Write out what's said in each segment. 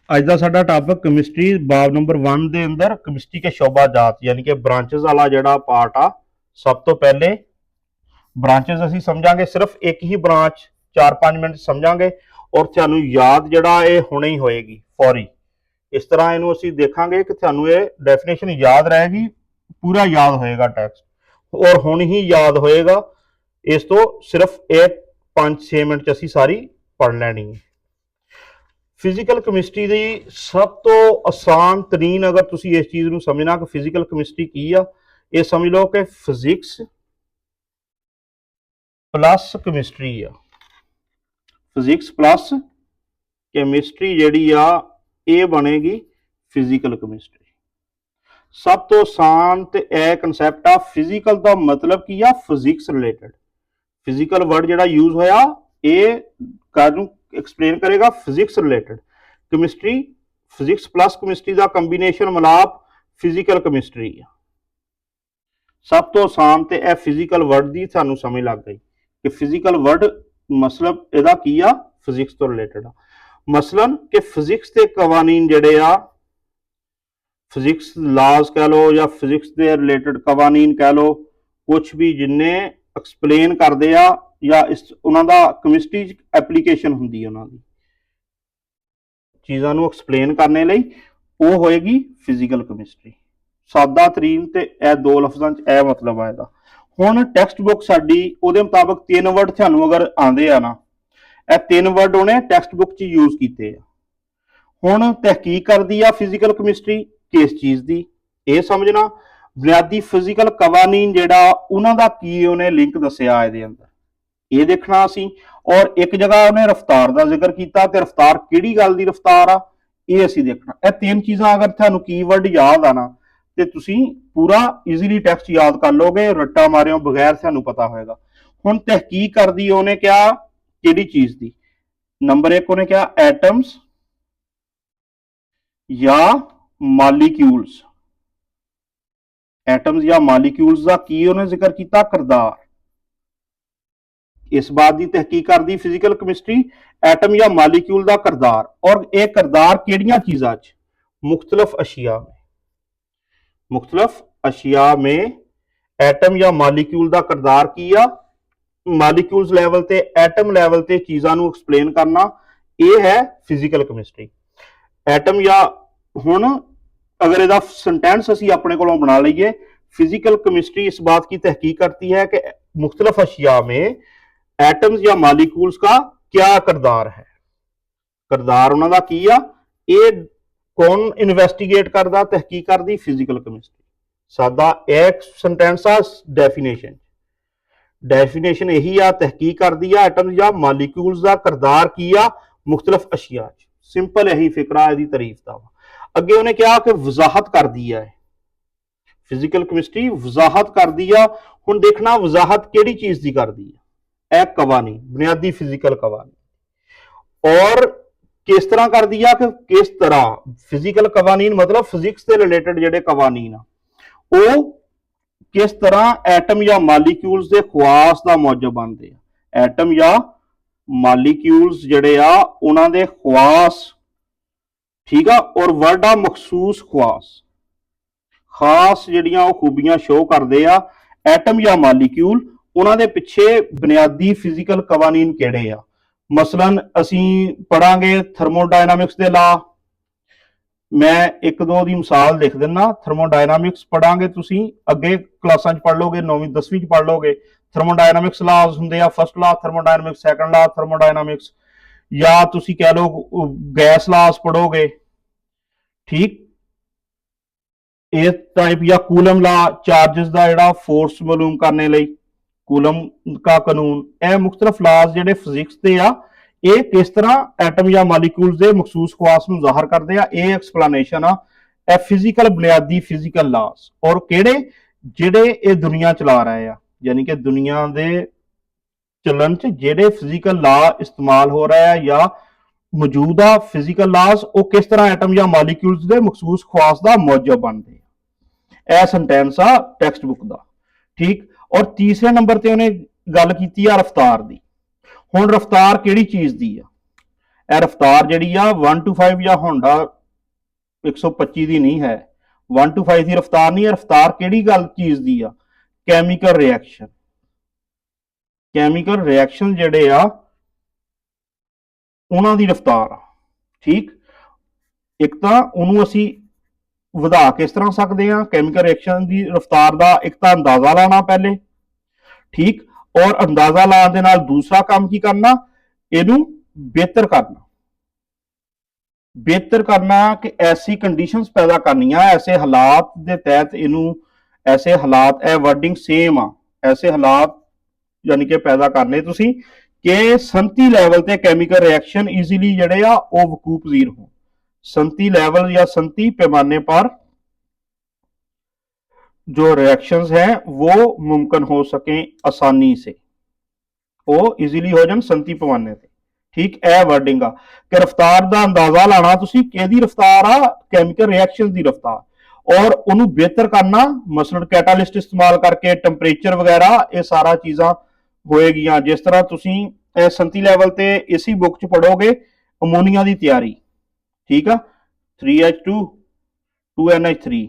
ਅੱਜ ਦਾ ਸਾਡਾ topic chemistry ਬਾਬ ਨੰਬਰ 1 ਦੇ ਅੰਦਰ ਕੈਮਿਸਟਰੀ ਕੇ ਸ਼ੋਭਾ ਜਾਤ ਯਾਨੀ ਕਿ ਬ੍ਰਾਂਚਸ ਵਾਲਾ ਜਿਹੜਾ ਪਾਰਟ ਆ। ਸਭ ਤੋਂ ਪਹਿਲੇ ਬ੍ਰਾਂਚਸ ਅਸੀਂ ਸਮਝਾਂਗੇ, ਸਿਰਫ ਇੱਕ ਹੀ ਬ੍ਰਾਂਚ 4-5 ਮਿੰਟ ਸਮਝਾਂਗੇ ਔਰ ਤੁਹਾਨੂੰ ਯਾਦ ਜਿਹੜਾ ਇਹ ਹੁਣੇ ਹੀ ਹੋਏਗੀ ਫੌਰੀ। ਇਸ ਤਰ੍ਹਾਂ ਇਹਨੂੰ ਅਸੀਂ ਦੇਖਾਂਗੇ ਕਿ ਤੁਹਾਨੂੰ ਇਹ ਡੈਫੀਨੇਸ਼ਨ ਯਾਦ ਰਹੇਗੀ, ਪੂਰਾ ਯਾਦ ਹੋਏਗਾ ਟੈਕਸਟ ਔਰ ਹੁਣ ਹੀ ਯਾਦ ਹੋਏਗਾ। ਇਸ ਤੋਂ ਸਿਰਫ ਇਹ 5-6 ਮਿੰਟ 'ਚ ਅਸੀਂ ਸਾਰੀ ਪੜ੍ਹ ਲੈਣੀ ਹੈ। ਫਿਜ਼ੀਕਲ ਕੈਮਿਸਟਰੀ ਦੀ ਸਭ ਤੋਂ ਆਸਾਨ ਤਰੀਨ, ਅਗਰ ਤੁਸੀਂ ਇਸ ਚੀਜ਼ ਨੂੰ ਸਮਝਣਾ ਕਿ ਫਿਜ਼ੀਕਲ ਕੈਮਿਸਟਰੀ ਕੀ ਆ, ਇਹ ਸਮਝ ਲਓ ਕਿ ਫਿਜ਼ਿਕਸ ਪਲੱਸ ਕੈਮਿਸਟਰੀ ਆ। ਫਿਜ਼ਿਕਸ ਪਲੱਸ ਕੈਮਿਸਟਰੀ ਜਿਹੜੀ ਆ ਇਹ ਬਣੇਗੀ ਫਿਜ਼ੀਕਲ ਕੈਮਿਸਟਰੀ। ਸਭ ਤੋਂ ਆਸਾਨ ਤੇ ਇਹ ਕਨਸੈਪਟ ਆ। ਫਿਜ਼ੀਕਲ ਦਾ ਮਤਲਬ ਕੀ ਆ? Physics related. ਫਿਜ਼ੀਕਲ ਵਰਡ ਜਿਹੜਾ ਯੂਜ਼ ਹੋਇਆ ਇਹ ਕਾਹਨੂੰ एक्सप्लेन करेगा? Physics related. Chemistry physics plus chemistry का कंबीनेशन मिलाप फिजिकल केमिस्ट्री है। सब तो आसान ते यह फिजिकल वर्ड की सानू समझ लग गई कि फिजिकल वर्ड मतलब इहदा की आ? फिजिक्स तो रिलेटेड आ। मसलन कि फिजिक्स के कवानीन जिहड़े आ, फिजिक्स लॉज कह लो या फिजिक्स के रिलेटेड कवानीन कह लो, कुछ भी जिन्ने एक्सप्लेन करते आ या इस उन्हां दा केमिस्ट्री एप्लीकेशन हुंदी है, उन्हां दी चीज़ां नूं एक्सप्लेन करने लई वो होएगी फिजिकल केमिस्ट्री। सादा तरीन ते ए दो लफ्ज़ां च ए मतलब आ इहदा। हुण टैक्सट बुक साडी उहदे मुताबिक 3 वर्ड तुहानूं अगर आंदे आ ना, ए 3 वर्ड उहने टैक्सट बुक च यूज़ कीते आ। हुण तहकीक करदी आ फिजिकल केमिस्ट्री किस चीज़ दी, ये समझना। बुनियादी फिजिकल कवानीन जिहड़ा उन्हां दा की उहने लिंक दस्सिआ इहदे अंदर, ये देखना असी। और एक जगह उन्हें रफ्तार का जिक्र किया, तो रफ्तार किहड़ी गल दी रफ्तार आ, ये असी देखना। यह 3 चीज़ां अगर तुहानूं कीवर्ड याद आना तो तुसीं पूरा ईजीली टैक्सट याद कर लोगे, रट्टा मारियों बगैर तुहानूं पता होएगा। हुण तहकीक करदी उन्हें क्या, किहड़ी चीज़ दी? नंबर 1 उन्हें क्या? एटम्स या मालीक्यूल्स। एटम्स या मालीक्यूल्स का की उन्हें जिक्र किया? किरदार। इस बात की तहकीक करती फिजिकल केमिस्ट्री, एटम या मालीक्यूल का किरदार। और यह किरदार किहड़ियां चीज़ां च? मुख्तलिफ अशिया में। मुख्तलिफ अशिया में एटम या मालीक्यूल का किरदार की आ? मालीक्यूल्स लैवल ते एटम लैवल ते चीज़ां नूं एक्सप्लेन करना, यह है फिजिकल केमिस्ट्री। एटम या हुण अगर इहदा सेंटेंस असीं अपने कोलों बना लईए, फिजिकल केमिस्ट्री इस बात की तहकीक करती है कि मुख्तलिफ अशिया में एटम्स या मालिक्यूल्स का क्या किरदार है। किरदार उन्होंने की आ, ये कौन इन्वेस्टिगेट करता, तहकीक करती? Physical chemistry. सादा एक सेंटेंस आ डेफिनेशन, डेफिनेशन यही आ, तहकीक करती है एटम्स या मालिक्यूल्स का किरदार की आ मुख्तलिफ अशिया। सिंपल यही फिकरा इसकी तारीफ का। अगे उन्हें कहा कि वजाहत कर दी है, फिजिकल केमिस्ट्री वजाहत कर दी आ। हुण देखना वजाहत किहड़ी चीज़ की कर दी है? कवानीन, बुनियादी फिजिकल कवानीन। और किस तरह कर दिया कि किस तरह फिजिकल कवानीन मतलब फिजिक्स से रिलेटेड जिहड़े कवानीन वो किस तरह एटम या मालीक्यूल्स के खवास का मौजब बनते हैं। एटम या मालीक्यूल्स जिहड़े आ उन्हां दे खवास, ठीक है। और वर्ड आ मखसूस खवास, खास जिहड़ियां खूबियां शो करते आ। एटम या मालीक्यूल उन्हां दे पिछे बुनियादी फिजिकल कवानीन किहड़े आ? मसलन असीं पढ़ांगे थर्मोडायनामिक्स दे लॉ। मैं 1-2 की मिसाल लिख दिना। थर्मोडायनामिक्स पढ़ांगे तुसीं, अगे क्लासां पढ़ लोगे, 9वीं 10वीं पढ़ लोगे। थर्मोडायनामिक्स लॉज हुंदे आ, first law thermodynamics, second law thermodynamics, या तुसीं कह लो गैस लॉज पढ़ोगे, ठीक। इस टाइप या कूलम लॉ, चार्जिस का जिहड़ा फोर्स मालूम करने लई कूलम का कानून। यह मुख्तलिफ लॉज जिहड़े फिजिक्स के आ, ये किस तरह एटम या मालिक्यूल्स के मखसूस खवास नूं ज़ाहिर करते हैं, ये एक्सप्लेनेशन आ। ए फिजिकल बुनियादी फिजिकल लॉज और किहड़े जिहड़े ये दुनिया चला रहे हैं, यानी कि दुनिया के चलन च जिहड़े फिजिकल लॉ इस्तेमाल हो रहा है या मौजूदा फिजिकल लॉज, वो किस तरह एटम या मालिक्यूल्स के मखसूस खवास का मौजब बनते हैं। यह सेंटेंस आ टैक्सट बुक का, ठीक। और तीसरे नंबर पर उन्हें गल की रफ्तार की। हुण रफ्तार किहड़ी चीज़ दी आ? ਇਹ ਰਫਤਾਰ ਜਿਹੜੀ ਆ 1 to 5 ਜਾਂ ਹੋਂਡਾ 125 ਦੀ ਨਹੀਂ ਹੈ, 1 to 5 ਦੀ ਰਫਤਾਰ ਨਹੀਂ ਹੈ। ਰਫਤਾਰ ਕਿਹੜੀ ਗੱਲ ਚੀਜ਼ ਦੀ ਆ? Chemical reaction. ਕੈਮੀਕਲ ਰਿਐਕਸ਼ਨ ਜਿਹੜੇ ਆ ਉਹਨਾਂ ਦੀ ਰਫਤਾਰ ਆ। ਠੀਕ, ਇੱਕ ਤਾਂ ਉਹਨੂੰ ਅਸੀਂ ਵਧਾ ਕਿਸ ਤਰ੍ਹਾਂ ਸਕਦੇ ਆ? ਕੈਮੀਕਲ ਰਿਐਕਸ਼ਨ ਦੀ ਰਫਤਾਰ ਦਾ ਇੱਕ ਤਾਂ ਅੰਦਾਜ਼ਾ ਲਾਣਾ ਪਹਿਲੇ, ਠੀਕ, ਔਰ ਅੰਦਾਜ਼ਾ ਲਾਉਣ ਦੇ ਨਾਲ ਦੂਸਰਾ ਕੰਮ ਕੀ ਕਰਨਾ? ਇਹਨੂੰ ਬਿਹਤਰ ਕਰਨਾ। ਬਿਹਤਰ ਕਰਨਾ ਕਿ ਐਸੀ ਕੰਡੀਸ਼ਨਸ ਪੈਦਾ ਕਰਨੀਆਂ, ਐਸੇ ਹਾਲਾਤ ਦੇ ਤਹਿਤ ਇਹਨੂੰ, ਐਸੇ ਹਾਲਾਤ, ਇਹ ਵਰਡਿੰਗ ਸੇਮ ਆ, ਐਸੇ ਹਾਲਾਤ ਯਾਨੀ ਕਿ ਪੈਦਾ ਕਰਨੇ ਤੁਸੀਂ ਕਿ ਸੰਤੀ ਲੈਵਲ ਤੇ ਕੈਮੀਕਲ रिएक्शन इजीली ਜਿਹੜੇ ਆ ਉਹ वकूफ पजीर हो। संती लेवल या संती पैमाने पर जो रिएक्शंस हैं वो मुमकिन हो सके आसानी से, वो इजीली हो जाए संती पैमाने से। ठीक, ए वर्डिंग आ कि रफ्तार का अंदाजा लाना तुसी किहदी रफ्तार आ? कैमिकल रिएक्शन की रफ्तार, और उन्होंने बेहतर करना मसलन कैटालिस्ट इस्तेमाल करके, टैंपरेचर वगैरह ये सारा चीज़ां होएगियां। जिस तरह तुसी संती लैवल ते इसी बुक च पढ़ोगे अमोनीया की तैयारी, ठीक है, 3H2 2NH3,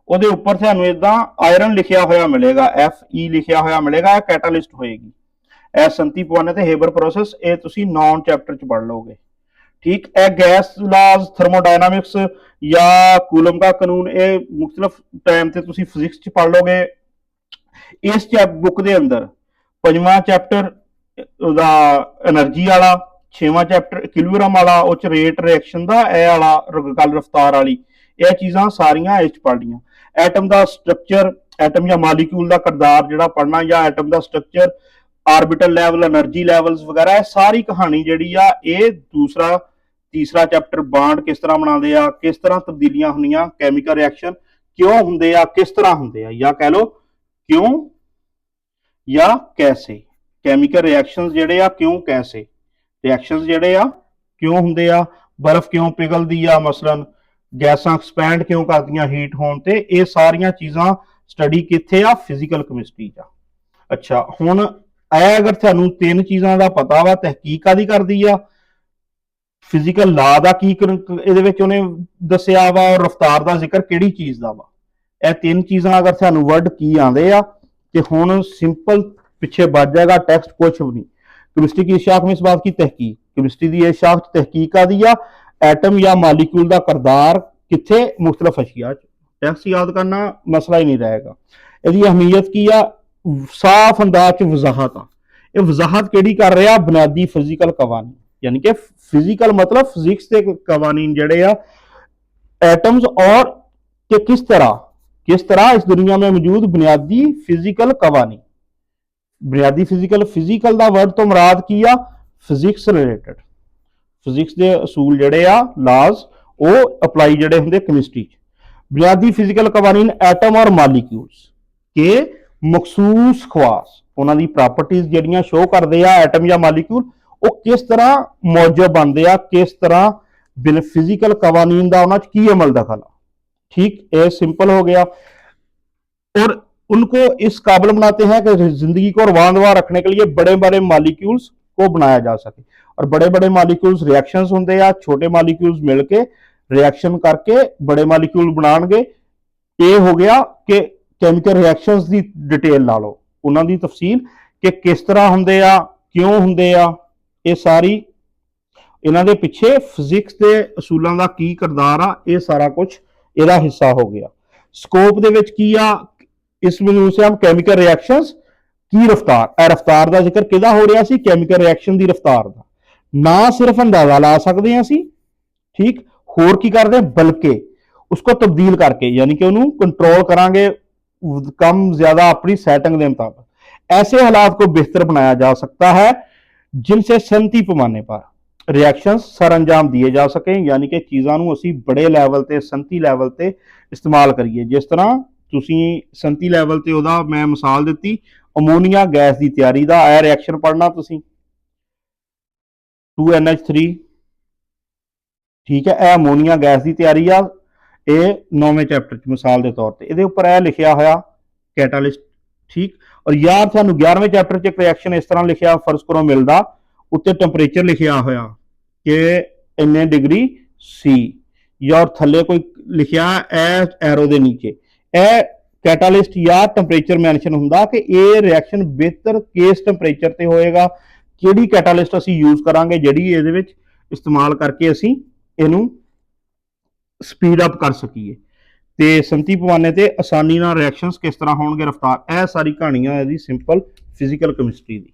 ਉਹਦੇ ਉੱਪਰ ਤੁਹਾਨੂੰ ਇਦਾਂ ਆਇਰਨ ਲਿਖਿਆ ਹੋਇਆ ਮਿਲੇਗਾ, Fe ਲਿਖਿਆ ਹੋਇਆ ਮਿਲੇਗਾ, ਇਹ ਕੈਟਾਲਿਸਟ ਹੋਏਗੀ। ਇਹ ਸੰਤੀ ਪਵਾਨੇ ਤੇ ਹੇਬਰ ਪ੍ਰੋਸੈਸ, ਇਹ ਤੁਸੀਂ ਨੌਨ ਚੈਪਟਰ ਚ ਪढ़ ਲੋਗੇ। ठीक, ਇਹ ਗੈਸ ਲਾਜ਼, ਥਰਮੋਡਾਇਨਾਮਿਕਸ ਜਾਂ ਕੂਲਮ ਦਾ ਕਾਨੂੰਨ, ਇਹ ਮੁxtਲਫ ਟਾਈਮ ਤੇ ਤੁਸੀਂ ਫਿਜ਼ਿਕਸ ਚ ਪढ़ ਲੋਗੇ। ਇਸ ਬੁੱਕ ਦੇ ਅੰਦਰ 5ਵਾਂ ਚੈਪਟਰ ਉਹਦਾ એનર્ਜੀ ਵਾਲਾ, 6ਵਾਂ ਚੈਪਟਰ ਇਕੁਇਲਿਬ੍ਰੀਅਮ ਵਾਲਾ, ਉਹ ਚ ਰੇਟ ਰਿਐਕਸ਼ਨ ਦਾ, ਇਹ ਵਾਲਾ ਗੱਲ ਰਫਤਾਰ ਵਾਲੀ, ਇਹ ਚੀਜ਼ਾਂ ਸਾਰੀਆਂ ਇਸ ਚ ਪੜ੍ਹਨੀਆਂ। ਐਟਮ ਦਾ ਸਟਰਕਚਰ, ਐਟਮ ਜਾਂ ਮਾਲੀਕਿਊਲ ਦਾ ਕਿਰਦਾਰ ਜਿਹੜਾ ਪੜ੍ਹਨਾ, ਜਾਂ ਐਟਮ ਦਾ structure, orbital level, energy levels ਵਗੈਰਾ, ਇਹ ਸਾਰੀ ਕਹਾਣੀ ਜਿਹੜੀ ਆ ਇਹ ਦੂਸਰਾ ਤੀਸਰਾ ਚੈਪਟਰ ਬਾਂਡ ਕਿਸ ਤਰ੍ਹਾਂ ਬਣਾਉਂਦੇ ਆ, ਕਿਸ ਤਰ੍ਹਾਂ ਤਬਦੀਲੀਆਂ ਹੁੰਦੀਆਂ, ਕੈਮੀਕਲ ਰਿਐਕਸ਼ਨ ਕਿਉਂ ਹੁੰਦੇ ਆ, ਕਿਸ ਤਰ੍ਹਾਂ ਹੁੰਦੇ ਆ, ਜਾਂ ਕਹਿ ਲਓ ਕਿਉਂ ਜਾਂ ਕੈਸੇ। ਕੈਮੀਕਲ ਰਿਐਕਸ਼ਨਸ ਜਿਹੜੇ ਆ ਕਿਉਂ ਕੈਸੇ, ਰਿਐਕਸ਼ਨਸ ਜਿਹੜੇ ਆ ਕਿਉਂ ਹੁੰਦੇ ਆ, ਬਰਫ਼ ਕਿਉਂ ਪਿਘਲਦੀ ਆ, ਮਸਲਨ ਗੈਸਾਂ ਐਕਸਪੈਂਡ ਕਿਉਂ ਕਰਦੀਆਂ ਹੀਟ ਹੋਣ ਤੇ, ਇਹ ਸਾਰੀਆਂ ਚੀਜ਼ਾਂ ਸਟੱਡੀ ਕਿੱਥੇ ਆ? ਫਿਜ਼ੀਕਲ ਕੈਮਿਸਟਰੀ ਚ। ਅੱਛਾ, ਹੁਣ ਇਹ ਅਗਰ ਤੁਹਾਨੂੰ ਤਿੰਨ ਚੀਜ਼ਾਂ ਦਾ ਪਤਾ ਵਾ, ਤਹਿਕੀਕ ਕਾਦੀ ਕਰਦੀ ਆ? ਫਿਜ਼ੀਕਲ ਲਾ ਦਾ ਕੀ ਇਹਦੇ ਵਿੱਚ ਉਹਨੇ ਦੱਸਿਆ ਵਾ, ਔਰ ਰਫਤਾਰ ਦਾ ਜ਼ਿਕਰ ਕਿਹੜੀ ਚੀਜ਼ ਦਾ ਵਾ। ਇਹ ਤਿੰਨ ਚੀਜ਼ਾਂ ਅਗਰ ਤੁਹਾਨੂੰ ਵਰਡ ਕੀ ਆਉਂਦੇ ਆ ਤੇ ਹੁਣ ਸਿੰਪਲ ਪਿੱਛੇ बच जाएगा टेक्स्ट, कुछ भी नहीं। केमिस्ट्री की शाख में इस बात की तहकीक, केमिस्ट्री की यह शाख तहकीक का दिया एटम या मालिक्यूल का किरदार किथे मुख्तलिफ अशिया, टेक्स्ट याद करना मसला ही नहीं रहेगा। यदि अहमियत की आ साफ अंदाज च वजाहत आ, ये वजाहत केड़ी कर रहा? बुनियादी फिजिकल कवानीन, यानी कि फिजिकल मतलब फिजिक्स के कवानीन जड़े आ एटम्स, और कि किस तरह इस दुनिया में मौजूद बुनियादी फिजिकल कवानीन। बुनियादी फिजिकल का वर्ड तो मुराद की आ? फिजिक्स रिलेटेड, फिजिक्स के असूल जड़े आ, लाज, वो अपलाई जड़े होंगे केमिस्ट्री। बुनियादी फिजिकल कवानीन एटम और मालिक्यूल्स के मखसूस खवास, उन्होंने प्रॉपर्टीज जड़ियां शो करते हैं एटम या मालिक्यूल, वो किस तरह मौजूद बनते हैं, किस तरह फिजिकल कवानीन का उन्होंने की अमल दखल आ। ठीक, ये सिंपल हो गया। और उनको इस काबिल बनाते हैं कि जिंदगी को रवानवा रखने के लिए बड़े बड़े मालिक्यूल्स को बनाया जा सके। और बड़े बड़े मालिक्यूल्स रिएक्शंस होंगे या छोटे मालिक्यूल्स मिलके रिएक्शन करके बड़े मालिक्यूल बनाएंगे। ये हो गया कि केमिकल रिएक्शंस की डिटेल ला लो, उन्होंने तफसील कि किस तरह होंगे आ, क्यों होंगे आ, ये सारी इन्हों के पिछे फिजिक्स के असूलों का की किरदार आ, ये सारा कुछ ਇਹਦਾ हिस्सा हो गया। स्कोप ਦੇ ਵਿੱਚ ਕੀ ਆ? इस बिंदु से हम केमिकल रिएक्शंस की रफ्तार, रफ्तार का जिक्र किहदा हो रहा सी? केमिकल रिएक्शन की रफ्तार का। ना सिर्फ अंदाजा ला सकते हैं असी, ठीक, होर की करते हैं बल्कि उसको तब्दील करके, यानी कि उन्होंने कंट्रोल करांगे कम ज्यादा अपनी सेटिंग के मुताबिक। ऐसे हालात को बेहतर बनाया जा सकता है जिनसे संती पैमाने पर रिएक्शंस सर अंजाम दिए जा सकें, यानी कि चीज़ों असी बड़े लैवल ते, संती लैवल ते इस्तेमाल करिए। जिस तरह तुसी संती लैवल ते ओदा मैं मिसाल दी अमोनीया गैस की तैयारी का यह रिएक्शन पढ़ना तुसी 2NH3, ठीक है, यह अमोनीया गैस की तैयारी आ, ये 9वें चैप्टर च मिसाल के तौर पर ये उपर यह लिखा होया कैटालिस्ट। ठीक, और यार थानू 11वें चैप्टर च एक रिएक्शन इस तरह लिखा, फर्ज करो मिलता उत्ते टैंपरेचर लिखा होया ਕਿ ਇੰਨੇ ਡਿਗਰੀ ਸੀ, ਜਾਂ ਥੱਲੇ ਕੋਈ ਲਿਖਿਆ ਐਰੋ ਦੇ ਨੀਚੇ ਇਹ ਕੈਟਾਲਿਸਟ ਜਾਂ ਟੈਂਪਰੇਚਰ ਮੈਂਸ਼ਨ ਹੁੰਦਾ ਕਿ ਇਹ ਰਿਐਕਸ਼ਨ ਬਿਹਤਰ ਕਿਸ ਟੈਂਪਰੇਚਰ ਤੇ ਹੋਏਗਾ, ਕਿਹੜੀ ਕੈਟਾਲਿਸਟ ਅਸੀਂ ਯੂਜ਼ ਕਰਾਂਗੇ ਜਿਹੜੀ ਇਹਦੇ ਵਿੱਚ ਇਸਤੇਮਾਲ ਕਰਕੇ ਅਸੀਂ ਇਹਨੂੰ ਸਪੀਡ ਅਪ ਕਰ ਸਕੀਏ, ਤੇ ਸੰਤੀ ਪਵਾਨੇ ਤੇ ਆਸਾਨੀ ਨਾਲ ਰਿਐਕਸ਼ਨਸ ਕਿਸ ਤਰ੍ਹਾਂ ਹੋਣਗੇ, ਰਫਤਾਰ, ਇਹ ਸਾਰੀ ਕਹਾਣੀਆਂ ਇਹਦੀ ਸਿੰਪਲ ਫਿਜ਼ੀਕਲ ਕੈਮਿਸਟਰੀ ਦੀ।